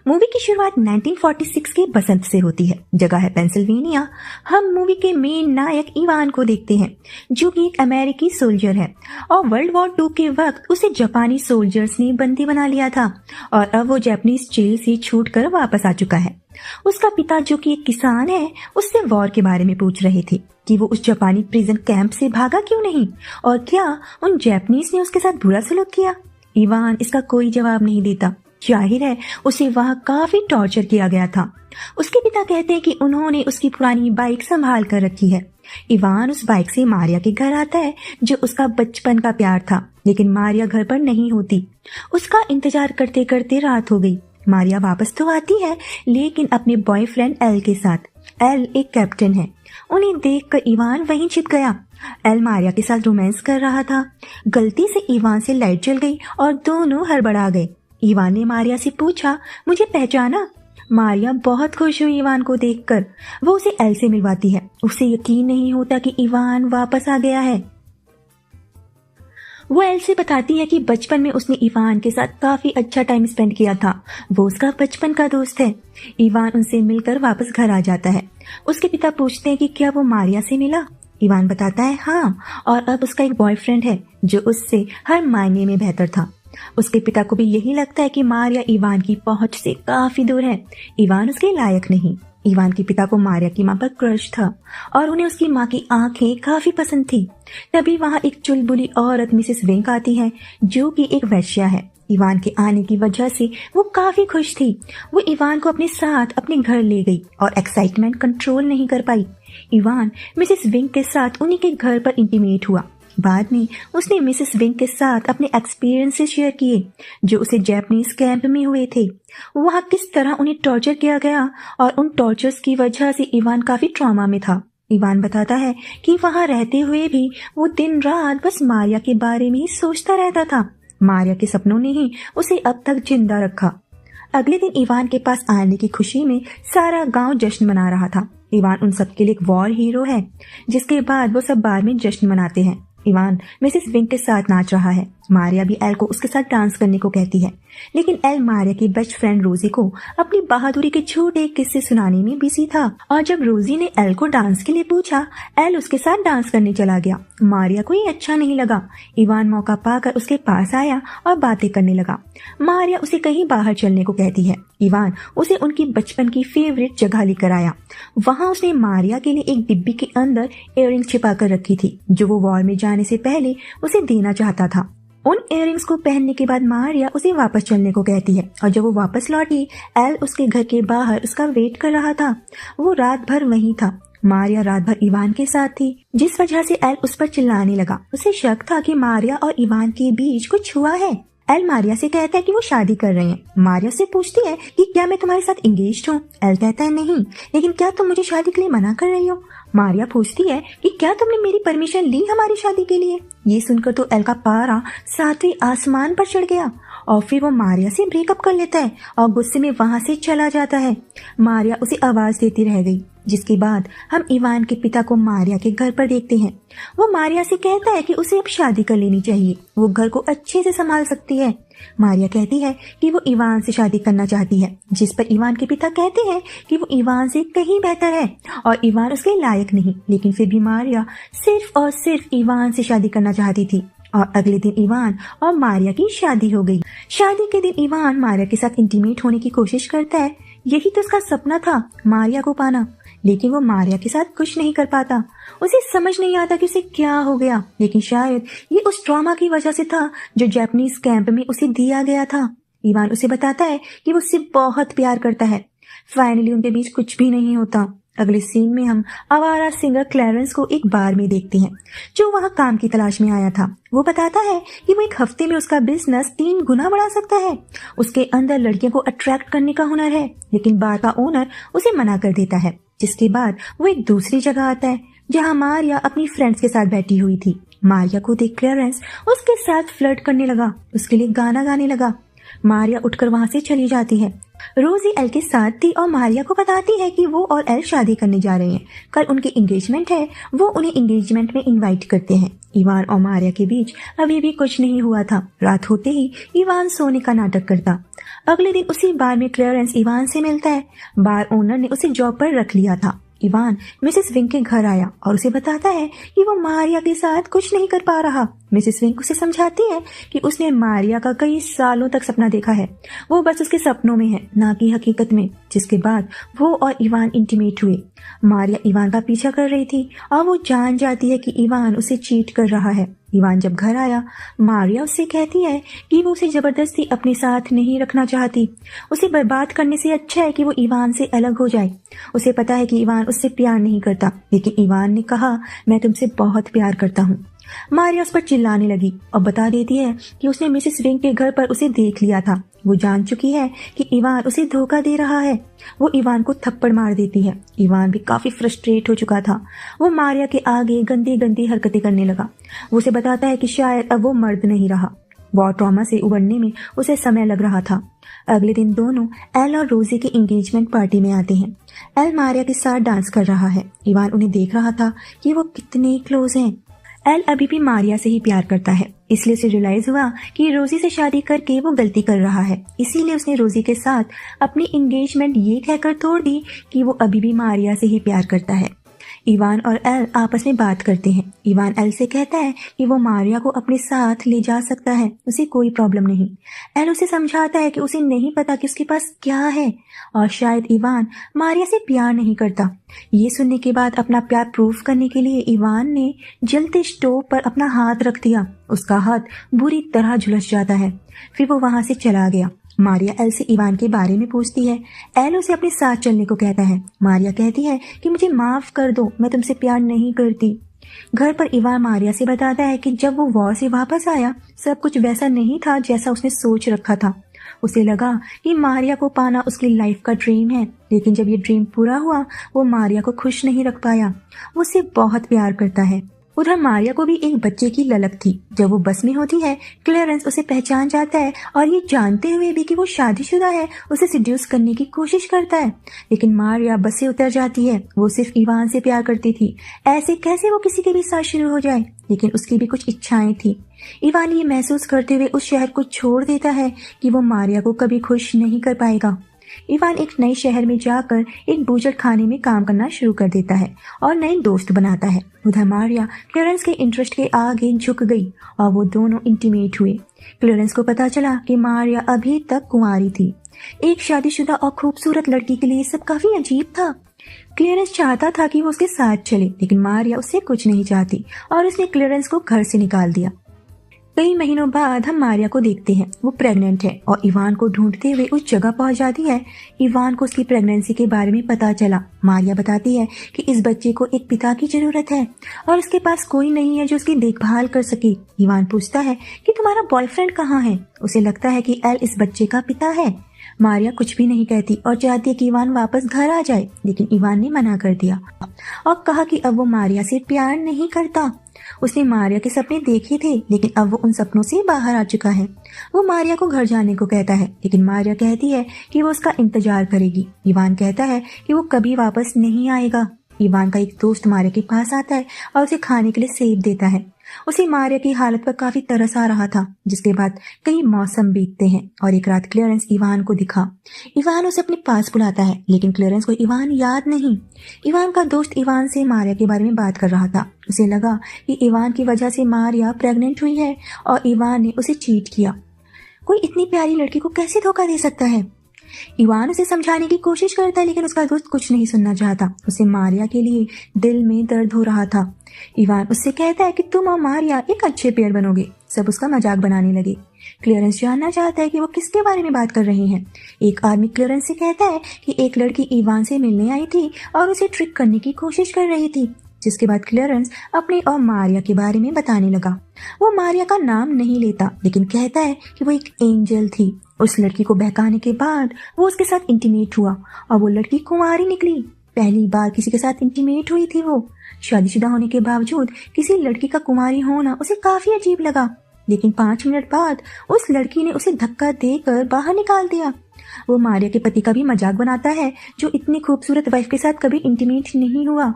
Movie की शुरुआत 1946 के बसंत से होती है। जगह है पेंसिल्वेनिया। हम मूवी के मेन नायक इवान को देखते हैं, जो कि एक अमेरिकी सोल्जर है और वर्ल्ड वॉर 2 के वक्त उसे जापानी सोल्जर्स ने बंदी बना लिया था और अब वो जापानीज जेल से छूटकर वापस आ चुका है। उसका पिता, जो कि एक किसान है, उससे वॉर के बारे में पूछ रहे थे कि वो उस जापानी प्रिजन कैंप से भागा क्यों नहीं और क्या उन जापानीज ने उसके साथ बुरा सलूक किया। इवान इसका कोई जवाब नहीं देता। जाहिर है उसे वहां काफी टॉर्चर किया गया था। उसके पिता कहते हैं कि उन्होंने उसकी पुरानी बाइक संभाल कर रखी है। इवान उस बाइक से मारिया के घर आता है, जो उसका बचपन का प्यार था, लेकिन मारिया घर पर नहीं होती। उसका इंतजार करते करते रात हो गई। मारिया वापस तो आती है, लेकिन अपने बॉयफ्रेंड एल के साथ। एल एक कैप्टन है। उन्हें देखकर इवान वहीं छिप गया। एल मारिया के साथ रोमांस कर रहा था। गलती से इवान से लाइट जल गई और दोनों हड़बड़ा गए। इवान ने मारिया से पूछा, मुझे पहचाना? मारिया बहुत खुश हुई इवान को देखकर। वो उसे एल से मिलवाती है। उसे यकीन नहीं होता कि इवान वापस आ गया है। वो एल से बताती है कि बचपन में उसने इवान के साथ काफी अच्छा टाइम स्पेंड किया था। वो उसका बचपन का दोस्त है। इवान उनसे मिलकर वापस घर आ जाता है। उसके पिता पूछते हैं कि क्या वो मारिया से मिला। इवान बताता है हाँ, और अब उसका एक बॉयफ्रेंड है जो उससे हर मायने में बेहतर था। उसके पिता को भी यही लगता है कि मारिया इवान की पहुंच से काफी दूर है। इवान उसके लायक नहीं। इवान के पिता को मारिया की मां पर क्रश था और उन्हें उसकी मां की आंखें काफी पसंद थी। तभी वहां एक चुलबुली औरत मिसेस विंक आती है, जो कि एक वेश्या है। इवान के आने की वजह से वो काफी खुश थी। वो इवान को अपने साथ अपने घर ले गई और एक्साइटमेंट कंट्रोल नहीं कर पाई। इवान मिसेस विंक के साथ उन्हीं के घर पर इंटीमेट हुआ। बाद में उसने मिसेस विंक के साथ अपने एक्सपीरियंसेस शेयर किए, जो उसे जापानीज कैंप में हुए थे। वहां किस तरह उन्हें टॉर्चर किया गया और उन टॉर्चर्स की वजह से इवान काफी ट्रॉमा में था। इवान बताता है कि वहां रहते हुए भी वो दिन रात बस मारिया के बारे में ही सोचता रहता था। मारिया के सपनों ने ही उसे अब तक जिंदा रखा। अगले दिन इवान के पास आने की खुशी में सारा गांव जश्न मना रहा था। इवान उन सबके लिए एक वॉर हीरो है, जिसके बाद वो सब बार में जश्न मनाते हैं। इवान मिसेस विंक के साथ नाच रहा है। मारिया भी एल को उसके साथ डांस करने को कहती है, लेकिन एल मारिया की बेस्ट फ्रेंड रोजी को अपनी बहादुरी के छोटे किस्से सुनाने में बिजी था। और जब रोजी ने एल को डांस के लिए पूछा, एल उसके साथ डांस करने चला गया। मारिया को ये अच्छा नहीं लगा। इवान मौका पाकर उसके पास आया और बातें करने लगा। मारिया उसे कहीं बाहर चलने को कहती है। इवान उसे उनकी बचपन की फेवरेट जगह लेकर आया। वहां उसने मारिया के लिए एक डिब्बी के अंदर इयररिंग छिपा कर रखी थी, जो वो वॉर में जाने से पहले उसे देना चाहता था। उन इयररिंग्स को पहनने के बाद मारिया उसे वापस चलने को कहती है और जब वो वापस लौटी, एल उसके घर के बाहर उसका वेट कर रहा था। वो रात भर वहीं था। मारिया रात भर इवान के साथ थी, जिस वजह से एल उस पर चिल्लाने लगा। उसे शक था कि मारिया और इवान के बीच कुछ हुआ है। एल मारिया से कहता है कि वो शादी कर रहे हैं। मारिया से पूछती है कि क्या मैं तुम्हारे साथ एंगेज्ड हूँ। एल कहता है नहीं, लेकिन क्या तुम मुझे शादी के लिए मना कर रही हो। मारिया पूछती है कि क्या तुमने मेरी परमिशन ली हमारी शादी के लिए। ये सुनकर तो एल का पारा 7वें आसमान पर चढ़ गया और फिर वो मारिया से ब्रेकअप कर लेता है और गुस्से में वहां से चला जाता है। मारिया उसे आवाज देती रह गई, जिसके बाद हम इवान के पिता को मारिया के घर पर देखते हैं। वो मारिया से कहता है कि उसे अब शादी कर लेनी चाहिए, वो घर को अच्छे से संभाल सकती है। मारिया कहती है कि वो इवान से शादी करना चाहती है, जिस पर इवान के पिता कहते हैं कि वो इवान से कहीं बेहतर है और इवान उसके लायक नहीं। लेकिन फिर भी मारिया सिर्फ और सिर्फ इवान से शादी करना चाहती थी और अगले दिन इवान और मारिया की शादी हो गई। शादी के दिन इवान मारिया के साथ इंटीमेट होने की कोशिश करता है। यही तो उसका सपना था, मारिया को पाना, लेकिन वो मारिया के साथ कुछ नहीं कर पाता। उसे समझ नहीं आता कि उसे क्या हो गया, लेकिन शायद ये उस ट्रॉमा की वजह से था जो जापानीज कैंप में उसे दिया गया था। इवान उसे बताता है कि वो उससे बहुत प्यार करता है। फाइनली उनके बीच कुछ भी नहीं होता। अगले सीन में हम आवारा सिंगर क्लैरेंस को एक बार में देखते हैं, जो वहां काम की तलाश में आया था। वो बताता है कि वो एक हफ्ते में उसका बिजनेस 3 गुना बढ़ा सकता है। उसके अंदर लड़कियों को अट्रैक्ट करने का हुनर है, लेकिन बार का ओनर उसे मना कर देता है। जिसके बाद वो एक दूसरी जगह आता है, जहां मारिया अपनी फ्रेंड्स के साथ बैठी हुई थी। मारिया को देख क्लैरेंस उसके साथ फ्लर्ट करने लगा, उसके लिए गाना गाने लगा। मारिया उठकर वहां से चली जाती है। रोजी एल के साथ थी और मारिया को बताती है कि वो और एल शादी करने जा रहे हैं। कल उनकी एंगेजमेंट है। वो उन्हें एंगेजमेंट में इनवाइट करते हैं। इवान और मारिया के बीच अभी भी कुछ नहीं हुआ था। रात होते ही इवान सोने का नाटक करता। अगले दिन उसी बार में क्लेरेंस इवान से मिलता है। बार ओनर ने उसे जॉब पर रख लिया था। इवान मिसेस विंग के घर आया और उसे बताता है कि वो मारिया के साथ कुछ नहीं कर पा रहा। मिसेस विंग उसे समझाती है कि उसने मारिया का कई सालों तक सपना देखा है। वो बस उसके सपनों में है, ना कि हकीकत में। जिसके बाद वो और इवान इंटीमेट हुए। मारिया इवान का पीछा कर रही थी और वो जान जाती है कि इवान उसे चीट कर रहा है। इवान जब घर आया, मारिया उससे कहती है कि वो उसे जबरदस्ती अपने साथ नहीं रखना चाहती। उसे बर्बाद करने से अच्छा है कि वो इवान से अलग हो जाए। उसे पता है कि इवान उससे प्यार नहीं करता, लेकिन इवान ने कहा, मैं तुमसे बहुत प्यार करता हूँ। मारिया उस पर चिल्लाने लगी और बता देती है कि उसने मिसेस विंग के घर पर उसे देख लिया था। वो जान चुकी है कि इवान उसे धोखा दे रहा है। वो इवान को थप्पड़ मार देती है। इवान भी काफी फ्रस्ट्रेट हो चुका था। वो मारिया के आगे गंदी गंदी हरकतें करने लगा। वो उसे बताता है कि शायद अब वो मर्द नहीं रहा। वॉर ट्रॉमा से उबरने में उसे समय लग रहा था। अगले दिन दोनों एल और रोजी की एंगेजमेंट पार्टी में आते हैं। एल मारिया के साथ डांस कर रहा है। इवान उन्हें देख रहा था कि वो कितने क्लोज हैं। एल अभी भी मारिया से ही प्यार करता है, इसलिए उसे रियलाइज हुआ कि रोजी से शादी करके वो गलती कर रहा है। इसीलिए उसने रोजी के साथ अपनी एंगेजमेंट ये कहकर तोड़ दी कि वो अभी भी मारिया से ही प्यार करता है। इवान और एल आपस में बात करते हैं। इवान एल से कहता है कि वो मारिया को अपने साथ ले जा सकता है, उसे कोई प्रॉब्लम नहीं। एल उसे समझाता है कि उसे नहीं पता कि उसके पास क्या है और शायद इवान मारिया से प्यार नहीं करता। ये सुनने के बाद अपना प्यार प्रूफ करने के लिए इवान ने जलते स्टोव पर अपना हाथ रख दिया। उसका हाथ बुरी तरह झुलस जाता है। फिर वो वहां से चला गया। मारिया एल से इवान के बारे में पूछती है। एल उसे अपने साथ चलने को कहता है। मारिया कहती है कि मुझे माफ कर दो, मैं तुमसे प्यार नहीं करती। घर पर इवान मारिया से बताता है कि जब वो वॉर से वापस आया, सब कुछ वैसा नहीं था जैसा उसने सोच रखा था। उसे लगा कि मारिया को पाना उसकी लाइफ का ड्रीम है, लेकिन जब ये ड्रीम पूरा हुआ, वो मारिया को खुश नहीं रख पाया। वो उससे बहुत प्यार करता है। उधर मारिया को भी एक बच्चे की ललक थी। जब वो बस में होती है, क्लेरेंस उसे पहचान जाता है और ये जानते हुए भी कि वो शादीशुदा है, उसे सिड्यूस करने की कोशिश करता है। लेकिन मारिया बस से उतर जाती है। वो सिर्फ इवान से प्यार करती थी, ऐसे कैसे वो किसी के भी साथ शुरू हो जाए। लेकिन उसकी भी कुछ इच्छाएं थी। इवान ये महसूस करते हुए उस शहर को छोड़ देता है कि वो मारिया को कभी खुश नहीं कर पाएगा। इवान एक नए शहर में जाकर एक बूचड़ खाने में काम करना शुरू कर देता है और नए दोस्त बनाता है। उधर मारिया क्लेरेंस के इंटरेस्ट के आगे झुक गई और वो दोनों इंटीमेट हुए। क्लेरेंस को पता चला कि मारिया अभी तक कुंवारी थी। एक शादीशुदा और खूबसूरत लड़की के लिए सब काफी अजीब था। क्लेरेंस चाहता था कि वो उसके साथ चले, लेकिन मारिया उससे कुछ नहीं चाहती और उसने क्लेरेंस को घर से निकाल दिया। कई महीनों बाद हम मारिया को देखते हैं। वो प्रेग्नेंट है और इवान को ढूंढते हुए उस जगह पहुंच जाती है। इवान को उसकी प्रेगनेंसी के बारे में पता चला। मारिया बताती है कि इस बच्चे को एक पिता की जरूरत है और उसके पास कोई नहीं है जो उसकी देखभाल कर सके। इवान पूछता है कि तुम्हारा बॉयफ्रेंड कहाँ है। उसे लगता है कि एल इस बच्चे का पिता है। मारिया कुछ भी नहीं कहती और चाहती है कि इवान वापस घर आ जाए, लेकिन इवान ने मना कर दिया और कहा कि अब वो मारिया से प्यार नहीं करता। उसने मारिया के सपने देखे थे, लेकिन अब वो उन सपनों से बाहर आ चुका है। वो मारिया को घर जाने को कहता है, लेकिन मारिया कहती है कि वो उसका इंतजार करेगी। इवान कहता है कि वो कभी वापस नहीं आएगा। इवान का एक दोस्त मारिया के पास आता है और उसे खाने के लिए सेब देता है। उसे मारिया की हालत पर काफी तरस आ रहा था। जिसके बाद कई मौसम बीतते हैं और एक रात क्लेरेंस इवान को दिखा। इवान उसे अपने पास बुलाता है, लेकिन क्लेरेंस को इवान याद नहीं। इवान का दोस्त इवान से मारिया के बारे में बात कर रहा था। उसे लगा कि इवान की वजह से मारिया प्रेग्नेंट हुई है और इवान ने उसे चीट किया। कोई इतनी प्यारी लड़की को कैसे धोखा दे सकता है। इवान उसे समझाने की कोशिश करता है, लेकिन उसका दोस्त कुछ नहीं सुनना चाहता। उसे मारिया के लिए दिल में दर्द हो रहा था। इवान उससे कहता है कि तुम और मारिया एक अच्छे पेयर बनोगे। सब उसका मजाक बनाने लगे। क्लेरेंस जानना चाहता है कि वो किसके बारे में बात कर रहे हैं। एक आदमी क्लेरेंस से कहता है कि एक लड़की इवान से मिलने आई थी और उसे ट्रिक करने की कोशिश कर रही थी। जिसके बाद क्लेरेंस अपने और मारिया के बारे में बताने लगा। वो मारिया का नाम नहीं लेता, लेकिन कहता है कि वो एक एंजल थी। उस लड़की को बहकाने के बाद वो उसके साथ इंटीमेट हुआ और वो लड़की कुंवारी निकली। पहली बार किसी के साथ इंटीमेट हुई थी वो। शादीशुदा होने के बावजूद किसी लड़की का कुंवारी होना उसे काफी अजीब लगा। लेकिन 5 मिनट बाद उस लड़की ने उसे धक्का देकर बाहर निकाल दिया। वो मारिया के पति का भी मजाक बनाता है, जो इतनी खूबसूरत वाइफ के साथ कभी इंटीमेट नहीं हुआ।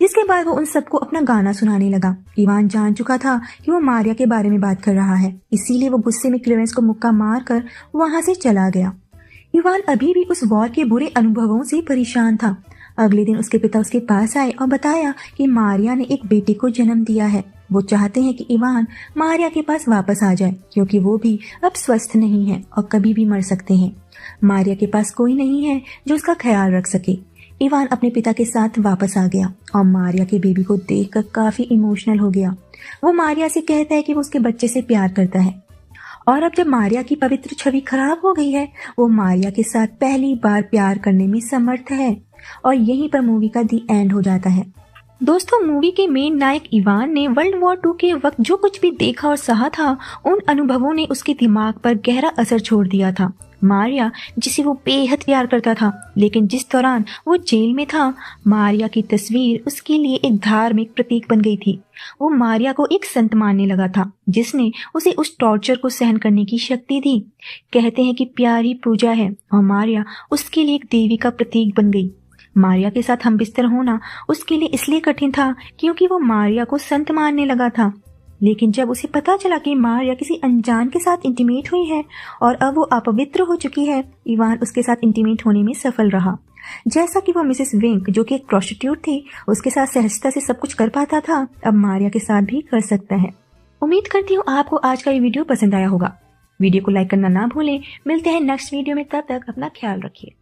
जिसके बाद वो उन सबको अपना गाना सुनाने लगा। इवान जान चुका था कि वो मारिया के बारे में बात कर रहा है, इसीलिए वो गुस्से में क्लेरेंस को मुक्का मारकर वहां से चला गया। इवान अभी भी उस वॉर के बुरे अनुभवों से परेशान था। अगले दिन उसके पिता उसके पास आए और बताया कि मारिया ने एक बेटे को जन्म दिया है। वो चाहते हैं कि इवान मारिया के पास वापस आ जाए, क्योंकि वो भी अब स्वस्थ नहीं है और कभी भी मर सकते हैं। मारिया के पास कोई नहीं है जो उसका ख्याल रख सके। इवान अपने पिता के साथ वापस आ गया और मारिया के बेबी को देखकर काफी इमोशनल हो गया। वो मारिया से कहता है कि वो उसके बच्चे से प्यार करता है, और अब जब मारिया की पवित्र छवि खराब हो गई है, वो मारिया के साथ पहली बार प्यार करने में समर्थ है। और यहीं पर मूवी का दी एंड हो जाता है। दोस्तों, मूवी के मेन नायक इवान ने वर्ल्ड वॉर 2 के वक्त जो कुछ भी देखा और सहा था, उन अनुभवों ने उसके दिमाग पर गहरा असर छोड़ दिया था। मारिया, जिसे वो बेहद प्यार करता था, लेकिन जिस दौरान वो जेल में था, मारिया की तस्वीर उसके लिए एक धार्मिक प्रतीक बन गई थी। वो मारिया को एक संत मानने लगा था, जिसने उसे उस टॉर्चर को सहन करने की शक्ति दी। कहते हैं कि प्यार ही पूजा है, और मारिया उसके लिए एक देवी का प्रतीक बन गई। मारिया के साथ हम बिस्तर होना उसके लिए इसलिए कठिन था क्योंकि वो मारिया को संत मानने लगा था। लेकिन जब उसे पता चला कि मारिया किसी अनजान के साथ इंटीमेट हुई है और अब वो अपवित्र हो चुकी है, इवान उसके साथ इंटीमेट होने में सफल रहा। जैसा कि वो मिसेस विंक, जो कि एक प्रोस्टिट्यूट थी, उसके साथ सहजता से सब कुछ कर पाता था, अब मारिया के साथ भी कर सकता है। उम्मीद करती हूँ आपको आज का ये वीडियो पसंद आया होगा। वीडियो को लाइक करना ना भूलें। मिलते हैं नेक्स्ट वीडियो में, तब तक अपना ख्याल रखिए।